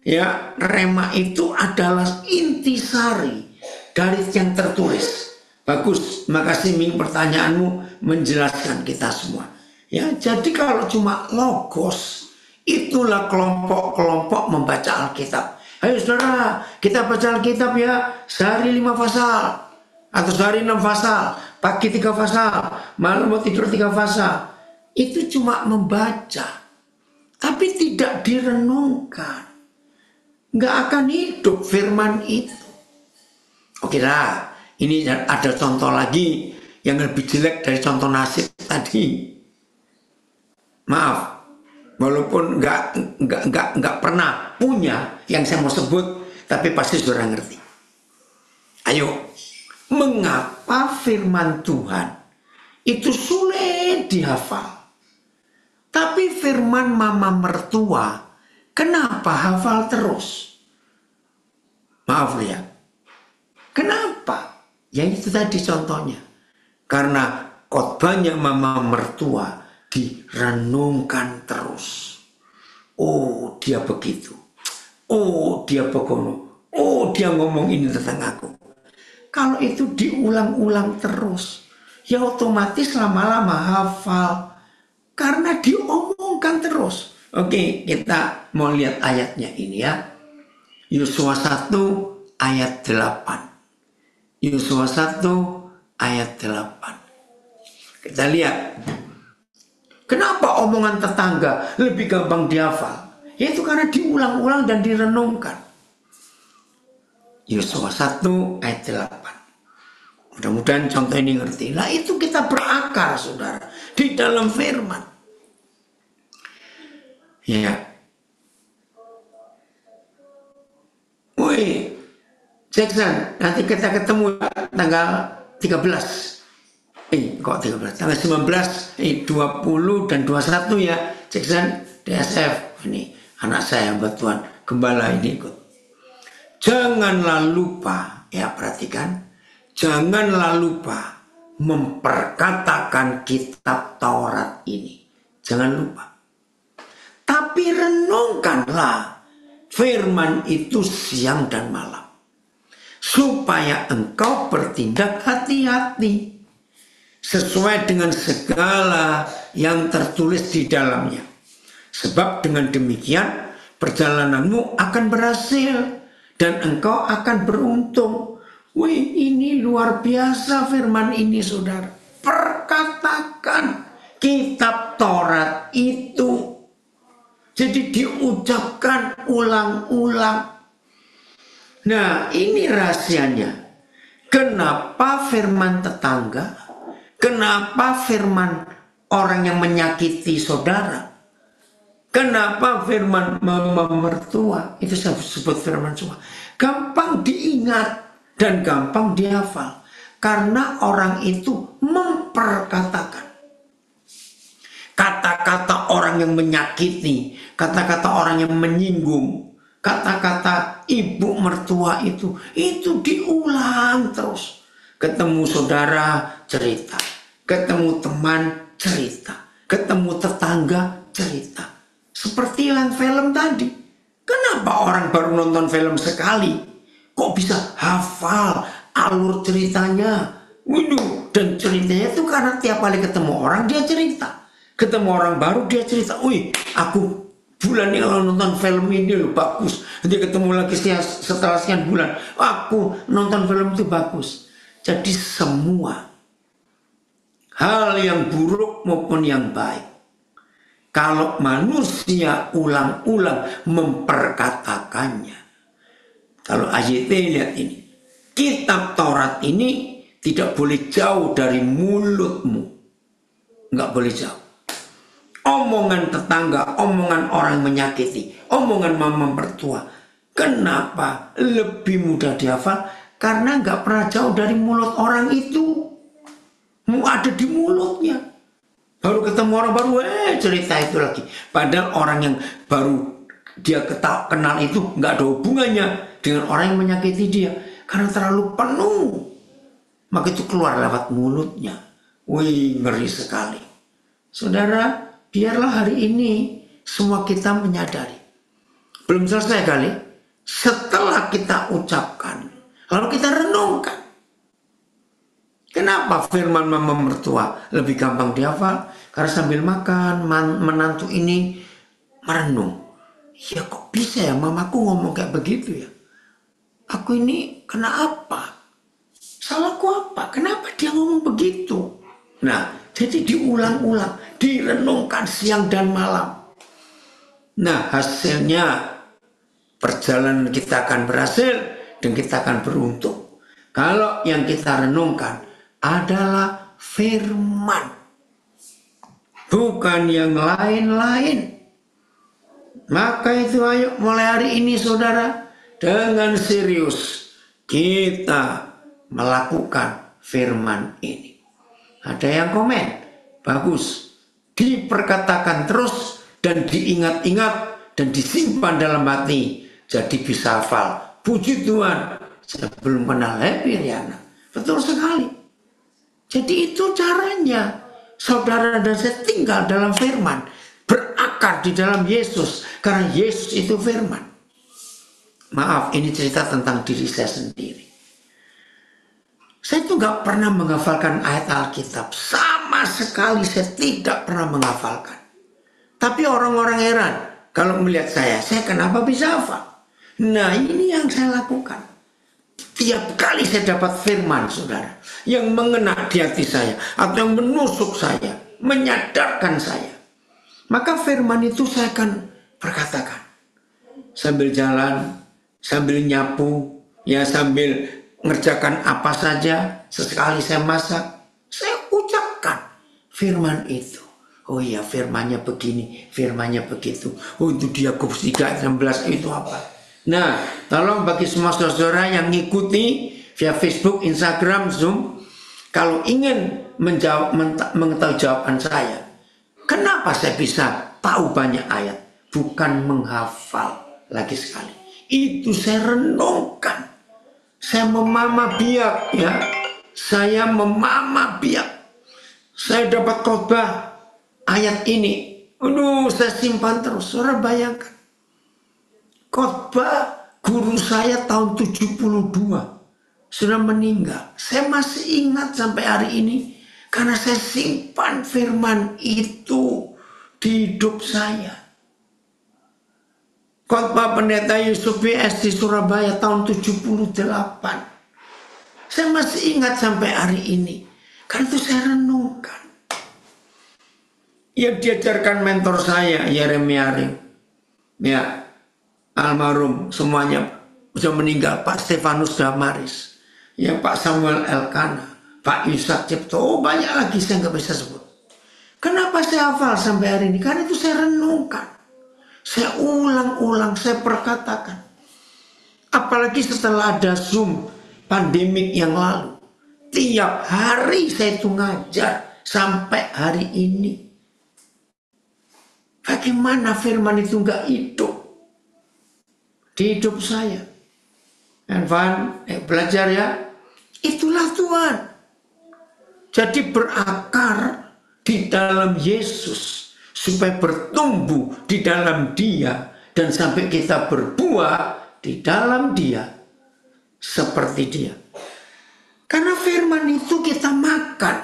Ya, rema itu adalah intisari dari yang tertulis. Bagus, makasih Ming, pertanyaanmu menjelaskan kita semua. Ya, jadi kalau cuma logos, itulah kelompok-kelompok membaca Alkitab. Ayo saudara, kita baca Alkitab ya, sehari 5 pasal, atau sehari 6 pasal, pagi 3 pasal, malam mau tidur 3 pasal. Itu cuma membaca, tapi tidak direnungkan. Nggak akan hidup firman itu. Oke lah, ini ada contoh lagi yang lebih jelek dari contoh nasib tadi. Maaf, walaupun nggak pernah punya yang saya mau sebut, tapi pasti saudara ngerti. Ayo, mengapa firman Tuhan itu sulit dihafal? Tapi firman mama mertua, kenapa hafal terus? Maaf ya. Kenapa? Ya itu tadi contohnya. Karena khotbahnya mama mertua direnungkan terus. Oh dia begitu. Oh dia begono. Oh dia ngomong ini tentang aku. Kalau itu diulang-ulang terus, ya otomatis lama-lama hafal. Karena diomongkan terus. Oke, kita mau lihat ayatnya ini ya. Yosua 1 ayat 8. Yosua 1 ayat 8. Kita lihat. Kenapa omongan tetangga lebih gampang dihafal? Yaitu karena diulang-ulang dan direnungkan. Yosua 1 ayat 8. Mudah-mudahan contoh ini ngerti. Nah itu kita berakar saudara. Di dalam firman. Ya. Woi, Jackson, nanti kita ketemu tanggal 13. Kok 13? Tanggal 19, 20 dan 21 ya. Jackson, DSF. Ini anak saya, Mbak Tuhan. Gembala ini ikut. Janganlah lupa, ya perhatikan. Janganlah lupa memperkatakan kitab Taurat ini. Jangan lupa. Tapi renungkanlah firman itu siang dan malam. Supaya engkau bertindak hati-hati. Sesuai dengan segala yang tertulis di dalamnya. Sebab dengan demikian perjalananmu akan berhasil. Dan engkau akan beruntung. Wih, ini luar biasa firman ini saudara. Perkatakan kitab Taurat itu. Jadi diucapkan ulang-ulang. Nah ini rahasianya. Kenapa firman tetangga? Kenapa firman orang yang menyakiti saudara? Kenapa firman mama mertua? Itu saya sebut firman semua. Gampang diingat dan gampang dihafal. Karena orang itu memperkatakan. Kata-kata orang yang menyakiti. Kata-kata orang yang menyinggung. Kata-kata ibu mertua itu diulang terus. Ketemu saudara cerita. Ketemu teman cerita. Ketemu tetangga cerita. Seperti yang film tadi. Kenapa orang baru nonton film sekali kok bisa hafal alur ceritanya? Waduh, dan ceritanya itu karena tiap kali ketemu orang dia cerita. Ketemu orang baru dia cerita. Wih, aku bulan ini kalau nonton film ini loh bagus. Nanti ketemu lagi setelah sekian bulan. Aku nonton film itu bagus. Jadi semua hal yang buruk maupun yang baik. Kalau manusia ulang-ulang memperkatakannya. Kalau AYT lihat ini. Kitab Taurat ini tidak boleh jauh dari mulutmu. Enggak boleh jauh. Omongan tetangga, omongan orang menyakiti, omongan mama mertua. Kenapa lebih mudah dihafal? Karena enggak pernah jauh dari mulut orang itu. Mau ada di mulutnya. Baru ketemu orang baru, cerita itu lagi. Padahal orang yang baru dia kenal itu nggak ada hubungannya dengan orang yang menyakiti dia. Karena terlalu penuh. Maka itu keluar lewat mulutnya. Wih, ngeri sekali. Saudara, biarlah hari ini semua kita menyadari. Belum selesai kali. Setelah kita ucapkan, lalu kita renungkan. Kenapa firman mama mertua lebih gampang dihafal? Karena sambil makan, menantu ini merenung. Ya kok bisa ya mamaku ngomong kayak begitu ya? Aku ini kena apa? Salahku apa? Kenapa dia ngomong begitu? Nah, jadi diulang-ulang, direnungkan siang dan malam. Nah, hasilnya perjalanan kita akan berhasil dan kita akan beruntung. Kalau yang kita renungkan adalah firman, bukan yang lain-lain. Maka itu ayo mulai hari ini saudara, dengan serius kita melakukan firman ini. Ada yang komen, bagus. diperkatakan terus dan diingat-ingat dan disimpan dalam hati, jadi bisa hafal. Puji Tuhan, saya belum kenal Happy Riana. Betul sekali. Jadi itu caranya saudara dan saya tinggal dalam firman, berakar di dalam Yesus, karena Yesus itu firman. Maaf, ini cerita tentang diri saya sendiri. Saya itu gak pernah menghafalkan ayat Alkitab. Sama sekali saya tidak pernah menghafalkan. Tapi orang-orang heran kalau melihat saya kenapa bisa hafal? Nah, ini yang saya lakukan. Tiap kali saya dapat firman, saudara, yang mengena di hati saya, atau yang menusuk saya, menyadarkan saya, maka firman itu saya akan perkatakan. Sambil jalan, sambil nyapu, ya sambil ngerjakan apa saja, sesekali saya masak, saya ucapkan firman itu. Oh iya, firmannya begini, firmannya begitu. Oh itu Yakobus 3:16 itu apa? Nah, tolong bagi semua saudara yang ngikuti via Facebook, Instagram, Zoom, kalau ingin mengetahui jawaban saya, kenapa saya bisa tahu banyak ayat? Bukan menghafal lagi sekali. Itu saya renungkan. Saya memamah biak, ya. Saya memamah biak. Saya dapat khotbah ayat ini. Aduh, saya simpan terus. Saudara bayangkan. Khotbah guru saya tahun 72 sudah meninggal. Saya masih ingat sampai hari ini karena saya simpan firman itu di hidup saya. Khotbah Pendeta Yusuf BS di Surabaya tahun 78. Saya masih ingat sampai hari ini karena itu saya renungkan. Yang diajarkan mentor saya Yeremia Ring, ya, almarhum semuanya sudah meninggal, Pak Stefanus Damaris, ya, Pak Samuel Elkana, Pak Yusak Cipto, banyak lagi saya nggak bisa sebut. Kenapa saya hafal sampai hari ini? Karena itu saya renungkan, saya ulang-ulang, saya perkatakan. Apalagi setelah ada Zoom pandemik yang lalu, tiap hari saya itu ngajar sampai hari ini. Bagaimana firman itu nggak hidup di hidup saya? Van, belajar ya. Itulah Tuhan. Jadi berakar di dalam Yesus supaya bertumbuh di dalam Dia dan sampai kita berbuah di dalam Dia seperti Dia. Karena firman itu kita makan.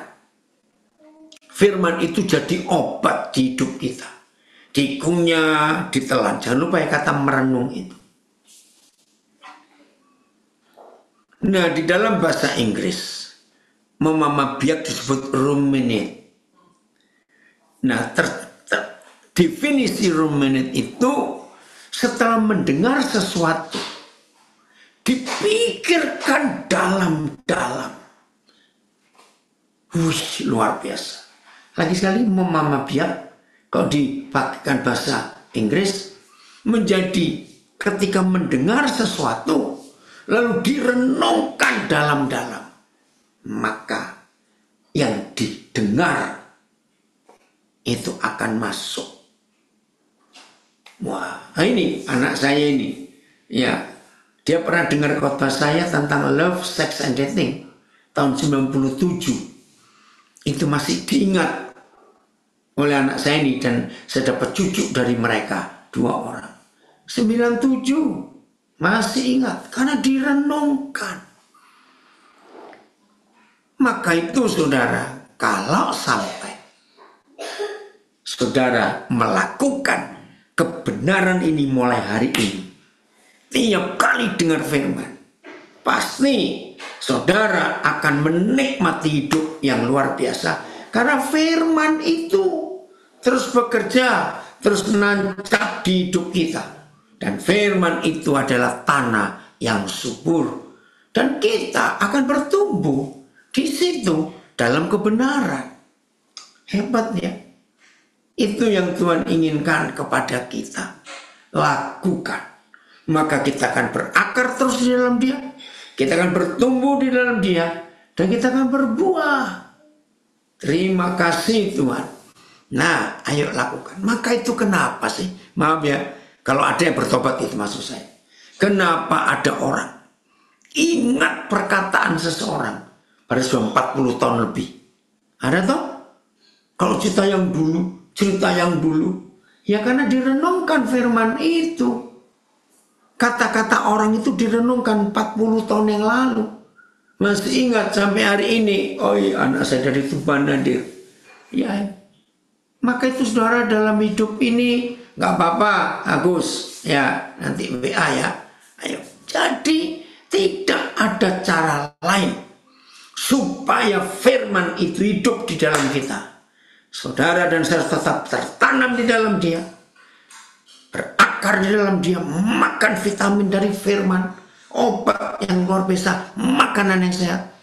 Firman itu jadi obat di hidup kita. Dikunyah, ditelan. Jangan lupa ya kata merenung itu. Nah, di dalam bahasa Inggris, memamah biak disebut ruminate. Nah, definisi ruminate itu setelah mendengar sesuatu, dipikirkan dalam-dalam. Wih, luar biasa. Lagi sekali, memamah biak, kalau dipakaikan bahasa Inggris, menjadi ketika mendengar sesuatu, lalu direnungkan dalam-dalam, maka yang didengar itu akan masuk. Wah, ini anak saya ini, ya, dia pernah dengar khotbah saya tentang Love, Sex, and Dating tahun 97. Itu masih diingat oleh anak saya ini, dan saya dapat cucu dari mereka 2 orang. 97 masih ingat karena direnungkan. Maka itu saudara, kalau sampai saudara melakukan kebenaran ini mulai hari ini, tiap kali dengar firman, pasti saudara akan menikmati hidup yang luar biasa. Karena firman itu terus bekerja, terus menancap di hidup kita. Dan firman itu adalah tanah yang subur. Dan kita akan bertumbuh di situ dalam kebenaran. Hebat ya. Itu yang Tuhan inginkan kepada kita. Lakukan. Maka kita akan berakar terus di dalam Dia. Kita akan bertumbuh di dalam Dia. Dan kita akan berbuah. Terima kasih Tuhan. Nah, ayo lakukan. Maka itu kenapa sih? Maaf ya, kalau ada yang bertobat itu maksud saya. Kenapa ada orang ingat perkataan seseorang pada sudah 40 tahun lebih? Ada toh? Kalau cerita yang dulu, ya karena direnungkan firman itu. Kata-kata orang itu direnungkan 40 tahun yang lalu. Masih ingat sampai hari ini. Oh iya, anak saya dari Tuban hadir. Ya, maka itu saudara dalam hidup ini nggak apa-apa, Agus. Ya, nanti WA ya. Ayo. Jadi tidak ada cara lain supaya firman itu hidup di dalam kita. Saudara dan saya tetap tertanam di dalam dia, berakar di dalam dia, makan vitamin dari firman, obat yang luar biasa, makanan yang sehat.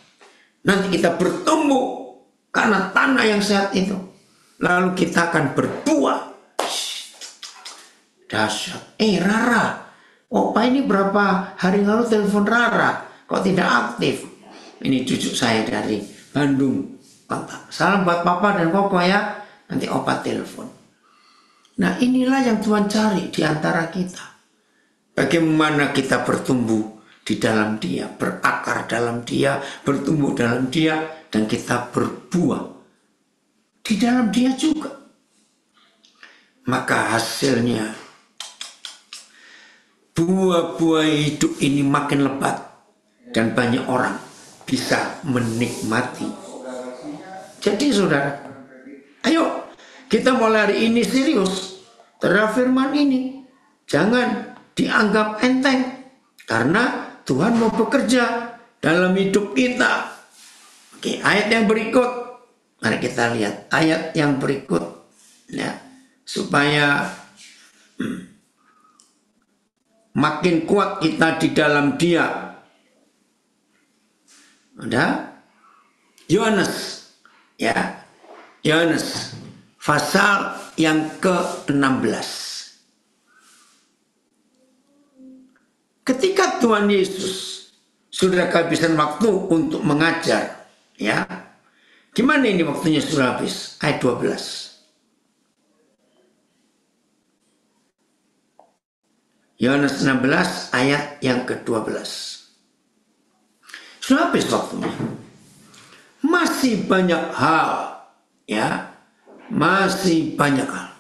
Nanti kita bertumbuh karena tanah yang sehat itu. Lalu kita akan berbuah. Dahsyat. Rara, opa ini berapa hari lalu telepon Rara, kok tidak aktif? Ini cucu saya dari Bandung. Salam buat papa dan koko ya. Nanti opa telepon. Nah, inilah yang Tuhan cari di antara kita. Bagaimana kita bertumbuh di dalam dia, berakar dalam dia, bertumbuh dalam dia, dan kita berbuah di dalam dia juga. Maka hasilnya buah-buah hidup ini makin lebat dan banyak orang bisa menikmati. Jadi saudara, ayo kita mulai hari ini serius terhadap firman ini. Jangan dianggap enteng, karena Tuhan mau bekerja dalam hidup kita. Oke, ayat yang berikut. Mari kita lihat ayat yang berikut. Ya, supaya makin kuat kita di dalam dia. Ada Yohanes. Ya, Yohanes pasal yang ke-16. Ketika Tuhan Yesus sudah kehabisan waktu untuk mengajar, ya. Gimana ini waktunya sudah habis? Ayat 12. Yohanes 16 ayat yang ke-12. Sudah habis waktunya. Masih banyak hal, ya. Masih banyak hal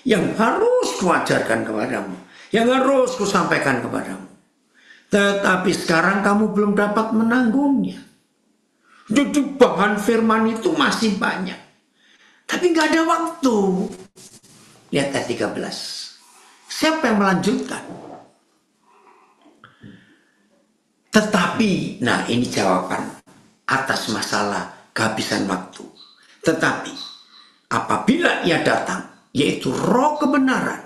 yang harus kuajarkan kepadamu, yang harus kusampaikan kepadamu. Tetapi sekarang kamu belum dapat menanggungnya. Jadi bahan firman itu masih banyak, tapi nggak ada waktu. Lihat ayat 13. Siapa yang melanjutkan? Tetapi, nah ini jawaban atas masalah kehabisan waktu. Tetapi apabila ia datang, yaitu Roh kebenaran.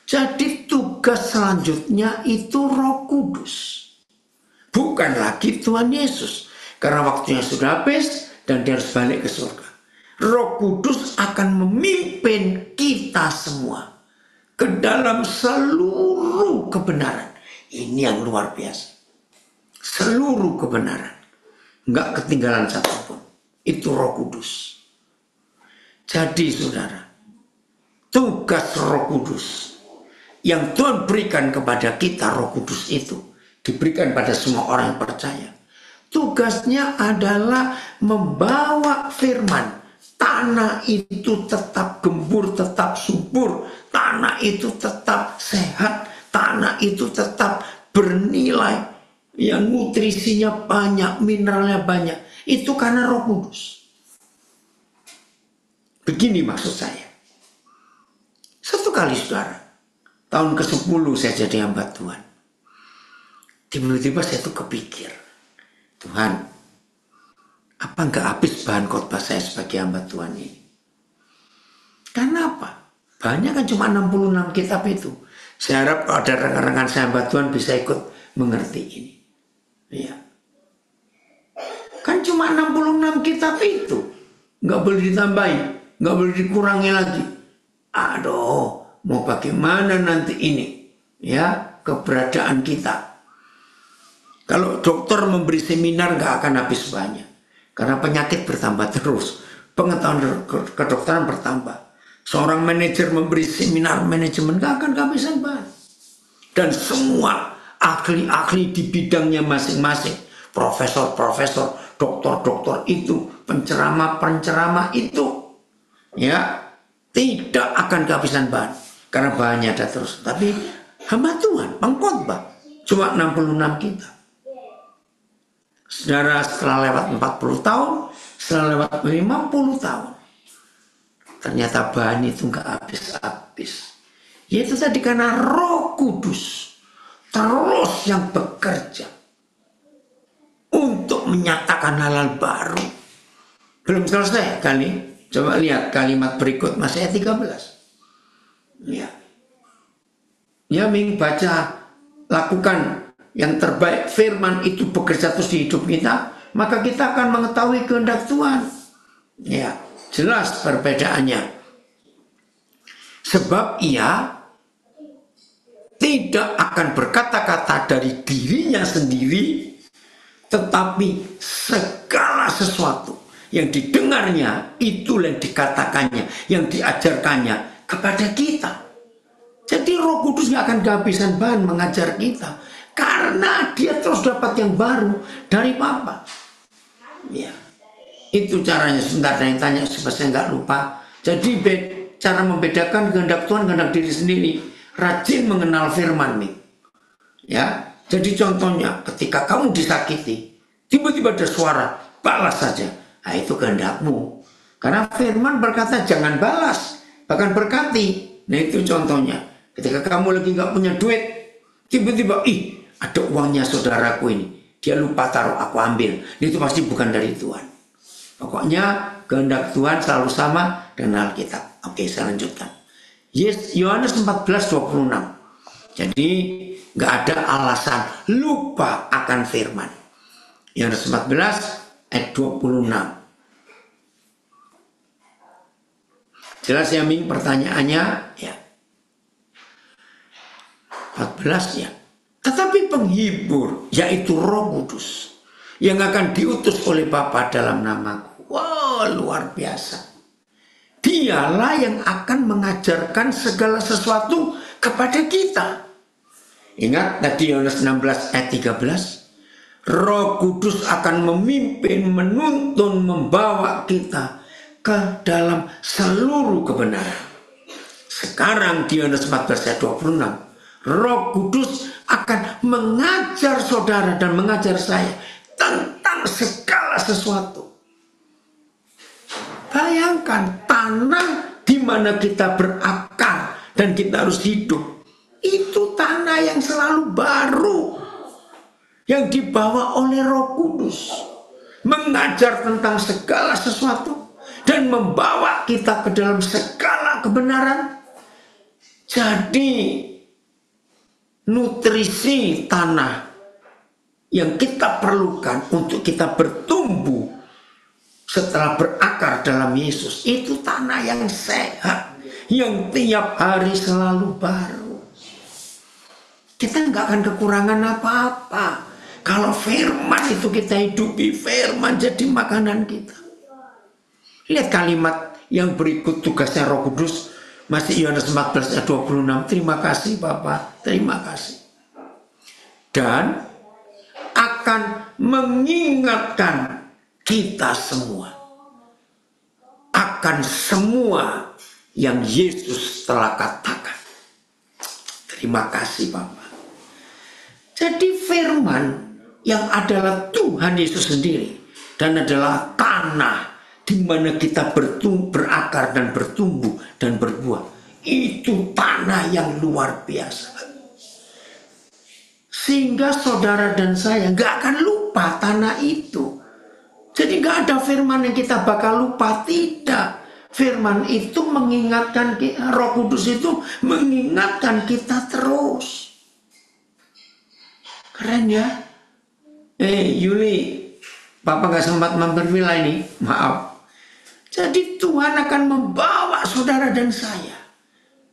Jadi tugas selanjutnya itu Roh Kudus. Bukan lagi Tuhan Yesus. Karena waktunya sudah habis dan dia harus balik ke surga. Roh Kudus akan memimpin kita semua ke dalam seluruh kebenaran. Ini yang luar biasa. Seluruh kebenaran. Enggak ketinggalan satupun. Itu Roh Kudus. Jadi saudara, tugas Roh Kudus yang Tuhan berikan kepada kita, Roh Kudus itu diberikan pada semua orang yang percaya. Tugasnya adalah membawa firman. Tanah itu tetap gembur, tetap subur. Tanah itu tetap sehat. Tanah itu tetap bernilai. Yang nutrisinya banyak, mineralnya banyak. Itu karena Roh Kudus. Begini maksud saya. Satu kali saudara, tahun ke-10 saya jadi hamba Tuhan. Tiba-tiba saya tuh kepikir, Tuhan, apa nggak habis bahan khotbah saya sebagai hamba Tuhan ini? Karena apa? Banyak kan cuma 66 kitab itu. Saya harap ada rekan-rekan saya hamba Tuhan bisa ikut mengerti ini. Ya. Kan cuma 66 kitab itu. Nggak boleh ditambahin, nggak boleh dikurangi lagi. Aduh, mau bagaimana nanti ini? Ya, keberadaan kita. Kalau dokter memberi seminar nggak akan habis banyak. Karena penyakit bertambah terus. pengetahuan kedokteran bertambah. Seorang manajer memberi seminar manajemen gak akan kehabisan bahan. Dan semua ahli-ahli di bidangnya masing-masing, profesor-profesor, doktor-doktor itu, penceramah-penceramah itu, ya, tidak akan kehabisan bahan. Karena bahannya ada terus. Tapi hamba Tuhan, pengkhotbah, cuma 66 kitab. Saudara, setelah lewat 40 tahun, setelah lewat 50 tahun, ternyata bahan itu nggak habis-habis. Yaitu tadi karena Roh Kudus terus yang bekerja untuk menyatakan hal-hal baru. Belum selesai kali. Coba lihat kalimat berikut, masih ayat 13. Ya. Ya, Ming baca, lakukan yang terbaik, firman itu bekerja terus di hidup kita, maka kita akan mengetahui kehendak Tuhan. Ya, jelas perbedaannya. Sebab ia tidak akan berkata-kata dari dirinya sendiri, tetapi segala sesuatu yang didengarnya, itu yang dikatakannya, yang diajarkannya kepada kita. Jadi Roh Kudus gak akan kehabisan bahan mengajar kita, karena dia terus dapat yang baru dari Bapa. Ya, itu caranya. Sebentar, ada yang tanya supaya saya nggak lupa. Jadi cara membedakan kehendak Tuhan, kehendak diri sendiri. Rajin mengenal firman nih. Ya, jadi contohnya ketika kamu disakiti, tiba-tiba ada suara, balas saja. Nah, itu kehendakmu. Karena firman berkata jangan balas, bahkan berkati. Nah, itu contohnya. Ketika kamu lagi nggak punya duit, tiba-tiba, ada uangnya saudaraku ini, dia lupa taruh, aku ambil. Itu pasti bukan dari Tuhan. Pokoknya kehendak Tuhan selalu sama dengan Alkitab. Oke, saya lanjutkan. Yohanes 14:26. Jadi nggak ada alasan lupa akan firman. Yohanes 14 ayat 26. Jelas ya, Ming, pertanyaannya? Ya. 14 ya. Tetapi penghibur, yaitu Roh Kudus, yang akan diutus oleh Bapa dalam namaku. Wow, luar biasa. Dialah yang akan mengajarkan segala sesuatu kepada kita. Ingat tadi Yohanes 16 ayat 13. Roh Kudus akan memimpin, menuntun, membawa kita ke dalam seluruh kebenaran. Sekarang di Yohanes 14 ayat 26. Roh Kudus akan mengajar saudara dan mengajar saya tentang segala sesuatu. Bayangkan tanah di mana kita berakar dan kita harus hidup. Itu tanah yang selalu baru, yang dibawa oleh Roh Kudus, mengajar tentang segala sesuatu dan membawa kita ke dalam segala kebenaran. Jadi nutrisi tanah yang kita perlukan untuk kita bertumbuh setelah berakar dalam Yesus, itu tanah yang sehat, yang tiap hari selalu baru. Kita nggak akan kekurangan apa-apa kalau firman itu kita hidupi, firman jadi makanan kita. Lihat kalimat yang berikut, tugasnya Roh Kudus, masih Yohanes 14 ayat 26. Terima kasih Bapak, terima kasih. Dan akan mengingatkan kita semua akan semua yang Yesus telah katakan. Terima kasih Bapak. Jadi firman yang adalah Tuhan Yesus sendiri dan adalah tanah di mana kita berakar dan bertumbuh dan berbuah. Itu tanah yang luar biasa. Sehingga saudara dan saya gak akan lupa tanah itu. Jadi gak ada firman yang kita bakal lupa, tidak. Firman itu mengingatkan, Roh Kudus itu mengingatkan kita terus. Keren ya. Yuli, Papa gak sempat mampir villa ini, maaf. Jadi Tuhan akan membawa saudara dan saya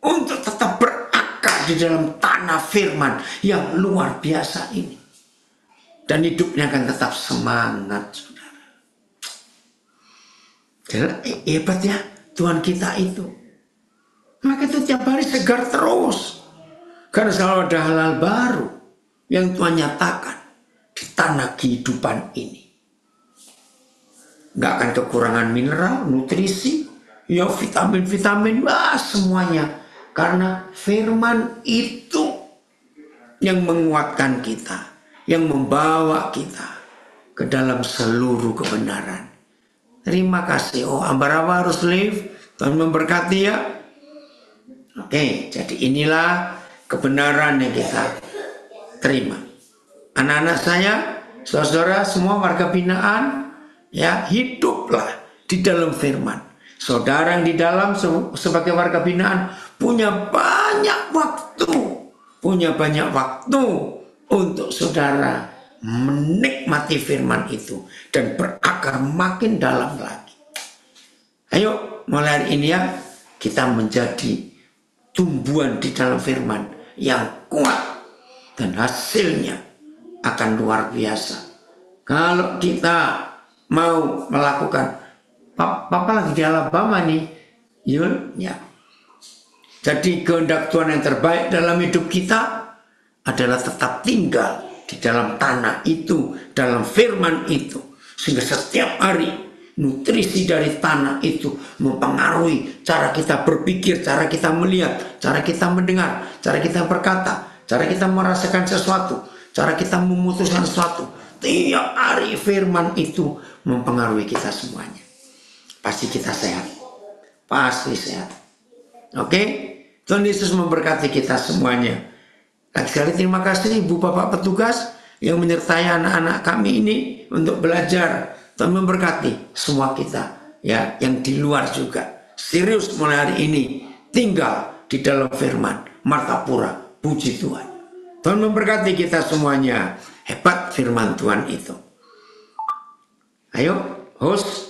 untuk tetap berakar di dalam tanah firman yang luar biasa ini. Dan hidupnya akan tetap semangat, saudara. Hebat ya Tuhan kita itu. Maka itu tiap hari segar terus. Karena selalu ada hal-hal baru yang Tuhan nyatakan di tanah kehidupan ini. Nggak akan kekurangan mineral, nutrisi, ya vitamin-vitamin, semuanya. Karena firman itu yang menguatkan kita, yang membawa kita ke dalam seluruh kebenaran. Terima kasih. Oh, Ambarawa harus live. Tuhan memberkati ya. Oke, jadi inilah kebenaran yang kita terima. Anak-anak saya, saudara semua warga binaan, ya hiduplah di dalam firman. Saudara yang di dalam sebagai warga binaan punya banyak waktu untuk saudara menikmati firman itu dan berakar makin dalam lagi. Ayo mulai hari ini ya kita menjadi tumbuhan di dalam firman yang kuat dan hasilnya akan luar biasa. Kalau kita mau melakukan, Papa lagi di Alabama nih, Yul, ya. Jadi kehendak Tuhan yang terbaik dalam hidup kita adalah tetap tinggal di dalam tanah itu, dalam firman itu. Sehingga setiap hari nutrisi dari tanah itu mempengaruhi cara kita berpikir, cara kita melihat, cara kita mendengar, cara kita berkata, cara kita merasakan sesuatu, cara kita memutuskan sesuatu. Tiap hari firman itu mempengaruhi kita semuanya. Pasti kita sehat. Pasti sehat. Oke? Tuhan Yesus memberkati kita semuanya. Lagi sekali terima kasih Ibu Bapak petugas yang menyertai anak-anak kami ini untuk belajar. Tuhan memberkati semua kita ya yang di luar juga. Serius mulai hari ini tinggal di dalam firman. Martapura, puji Tuhan. Tuhan memberkati kita semuanya. Hebat firman Tuhan itu. Ayo, host.